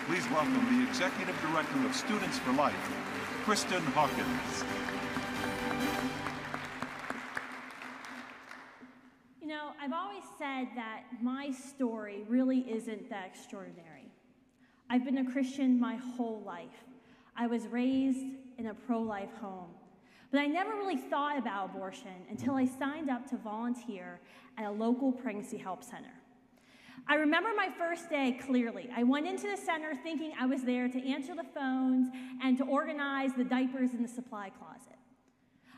Please welcome the Executive Director of Students for Life, Kristan Hawkins. You know, I've always said that my story really isn't that extraordinary. I've been a Christian my whole life. I was raised in a pro-life home. But I never really thought about abortion until I signed up to volunteer at a local pregnancy help center. I remember my first day clearly. I went into the center thinking I was there to answer the phones and to organize the diapers in the supply closet.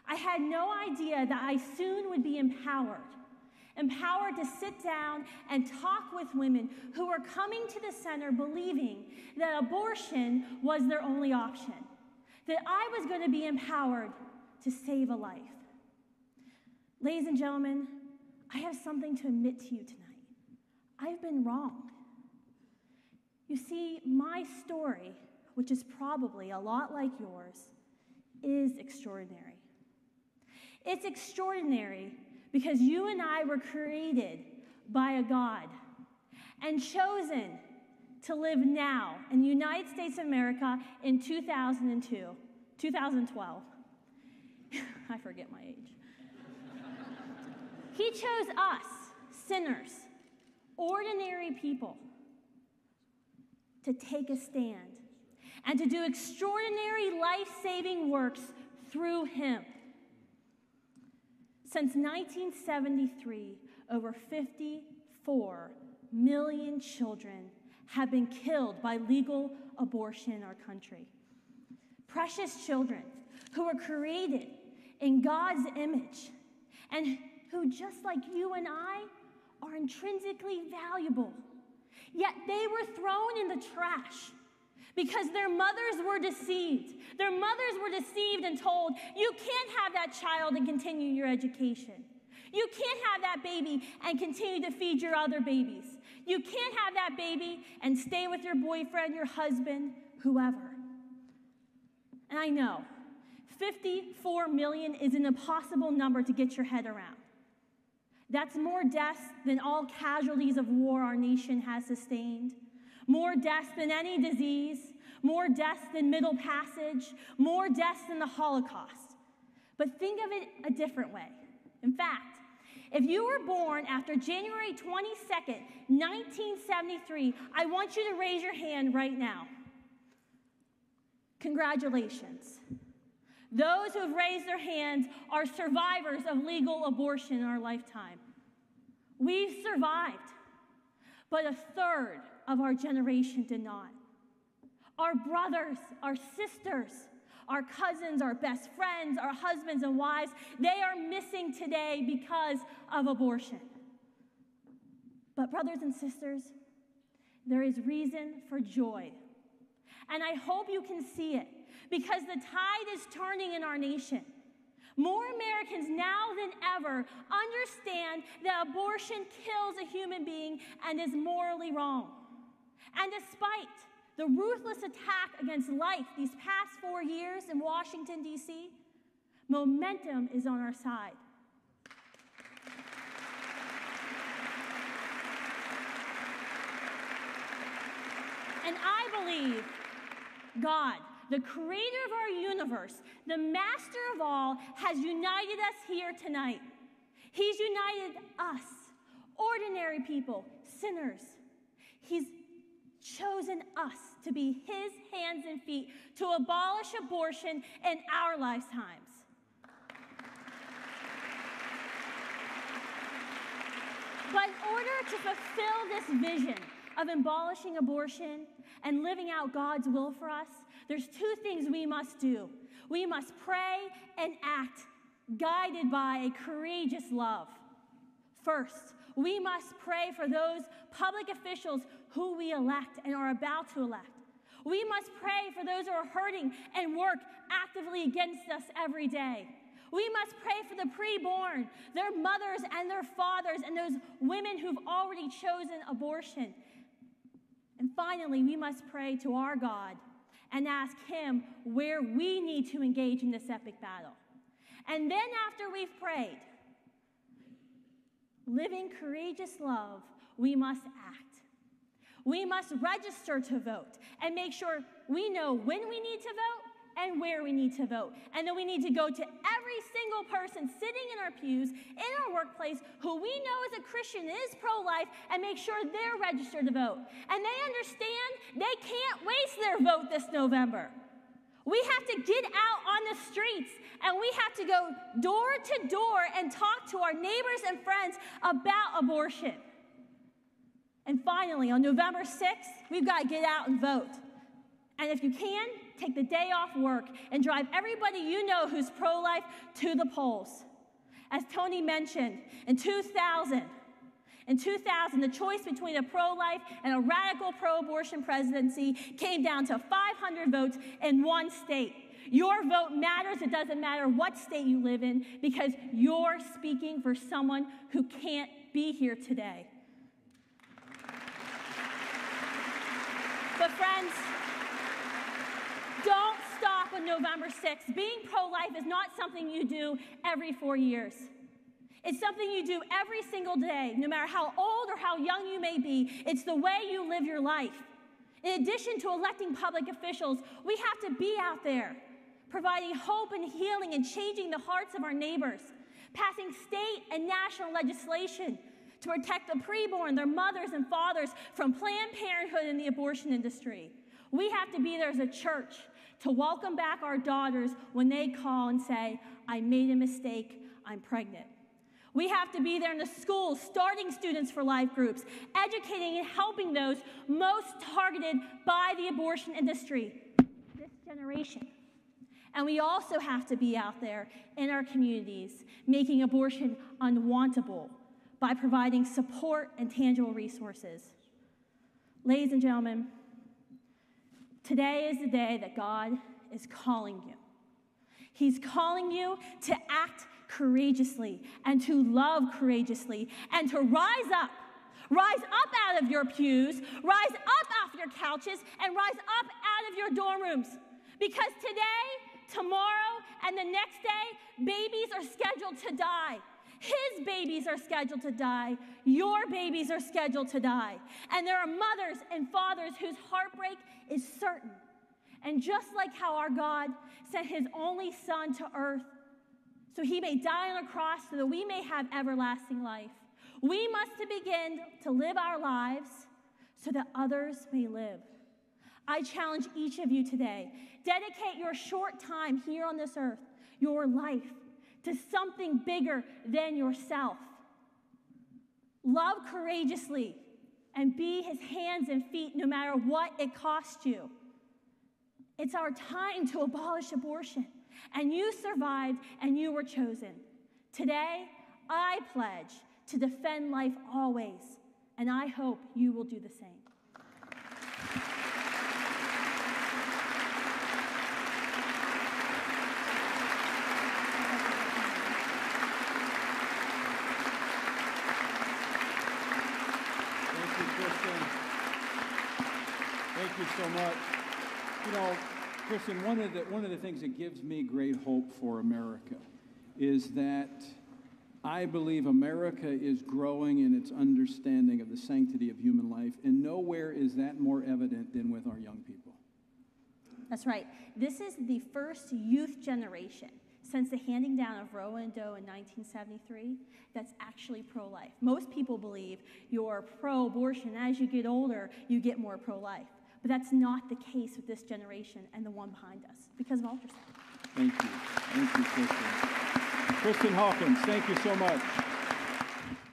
I had no idea that I soon would be empowered to sit down and talk with women who were coming to the center believing that abortion was their only option, that I was going to be empowered to save a life. Ladies and gentlemen, I have something to admit to you tonight. I've been wrong. You see, my story, which is probably a lot like yours, is extraordinary. It's extraordinary because you and I were created by a God and chosen to live now in the United States of America in 2012. I forget my age. He chose us, sinners, ordinary people, to take a stand and to do extraordinary life-saving works through him. Since 1973, over 54 million children have been killed by legal abortion in our country. Precious children who were created in God's image and who, just like you and I, are intrinsically valuable. Yet they were thrown in the trash because their mothers were deceived. Their mothers were deceived and told, you can't have that child and continue your education. You can't have that baby and continue to feed your other babies. You can't have that baby and stay with your boyfriend, your husband, whoever. And I know, 54 million is an impossible number to get your head around. That's more deaths than all casualties of war our nation has sustained, more deaths than any disease, more deaths than Middle Passage, more deaths than the Holocaust. But think of it a different way. In fact, if you were born after January 22nd, 1973, I want you to raise your hand right now. Congratulations. Those who have raised their hands are survivors of legal abortion in our lifetime. We've survived, but a third of our generation did not. Our brothers, our sisters, our cousins, our best friends, our husbands and wives, they are missing today because of abortion. But brothers and sisters, there is reason for joy. And I hope you can see it, because the tide is turning in our nation. More Americans now than ever understand that abortion kills a human being and is morally wrong. And despite the ruthless attack against life these past 4 years in Washington, D.C., momentum is on our side. And I believe God, the creator of our universe, the master of all, has united us here tonight. He's united us, ordinary people, sinners. He's chosen us to be his hands and feet to abolish abortion in our lifetimes. But in order to fulfill this vision of abolishing abortion and living out God's will for us, there's two things we must do. We must pray and act, guided by a courageous love. First, we must pray for those public officials who we elect and are about to elect. We must pray for those who are hurting and work actively against us every day. We must pray for the preborn, their mothers and their fathers, and those women who've already chosen abortion. And finally, we must pray to our God and ask him where we need to engage in this epic battle. And then after we've prayed, living courageous love, we must act. We must register to vote and make sure we know when we need to vote and where we need to vote. And then we need to go to every single person sitting in our pews, in our workplace, who we know as a Christian is pro-life, and make sure they're registered to vote. And they understand they can't waste their vote this November. We have to get out on the streets, and we have to go door to door and talk to our neighbors and friends about abortion. And finally, on November 6th, we've got to get out and vote. And if you can, take the day off work and drive everybody you know who's pro-life to the polls. As Tony mentioned, in 2000, the choice between a pro-life and a radical pro-abortion presidency came down to 500 votes in one state. Your vote matters. It doesn't matter what state you live in, because you're speaking for someone who can't be here today. But friends, don't stop on November 6th. Being pro-life is not something you do every 4 years. It's something you do every single day, no matter how old or how young you may be. It's the way you live your life. In addition to electing public officials, we have to be out there, providing hope and healing and changing the hearts of our neighbors, passing state and national legislation to protect the preborn, their mothers and fathers, from Planned Parenthood and the abortion industry. We have to be there as a church to welcome back our daughters when they call and say, I made a mistake, I'm pregnant. We have to be there in the schools, starting Students for Life groups, educating and helping those most targeted by the abortion industry, this generation. And we also have to be out there in our communities, making abortion unwantable by providing support and tangible resources. Ladies and gentlemen, today is the day that God is calling you. He's calling you to act courageously and to love courageously and to rise up out of your pews, rise up off your couches, and rise up out of your dorm rooms. Because today, tomorrow, and the next day, babies are scheduled to die. His babies are scheduled to die. Your babies are scheduled to die. And there are mothers and fathers whose heartbreak is certain. And just like how our God sent his only Son to earth so he may die on a cross so that we may have everlasting life, we must begin to live our lives so that others may live. I challenge each of you today, dedicate your short time here on this earth, your life, to something bigger than yourself. Love courageously and be his hands and feet no matter what it costs you. It's our time to abolish abortion, and you survived and you were chosen. Today, I pledge to defend life always, and I hope you will do the same. Thank you so much. You know, Kristan, one of the things that gives me great hope for America is that I believe America is growing in its understanding of the sanctity of human life, and nowhere is that more evident than with our young people. That's right. This is the first youth generation since the handing down of Roe and Doe in 1973 that's actually pro-life. Most people believe you're pro-abortion. As you get older, you get more pro-life. But that's not the case with this generation and the one behind us because of ultrasound. Thank you. Thank you, Kristan. Kristan Hawkins, thank you so much.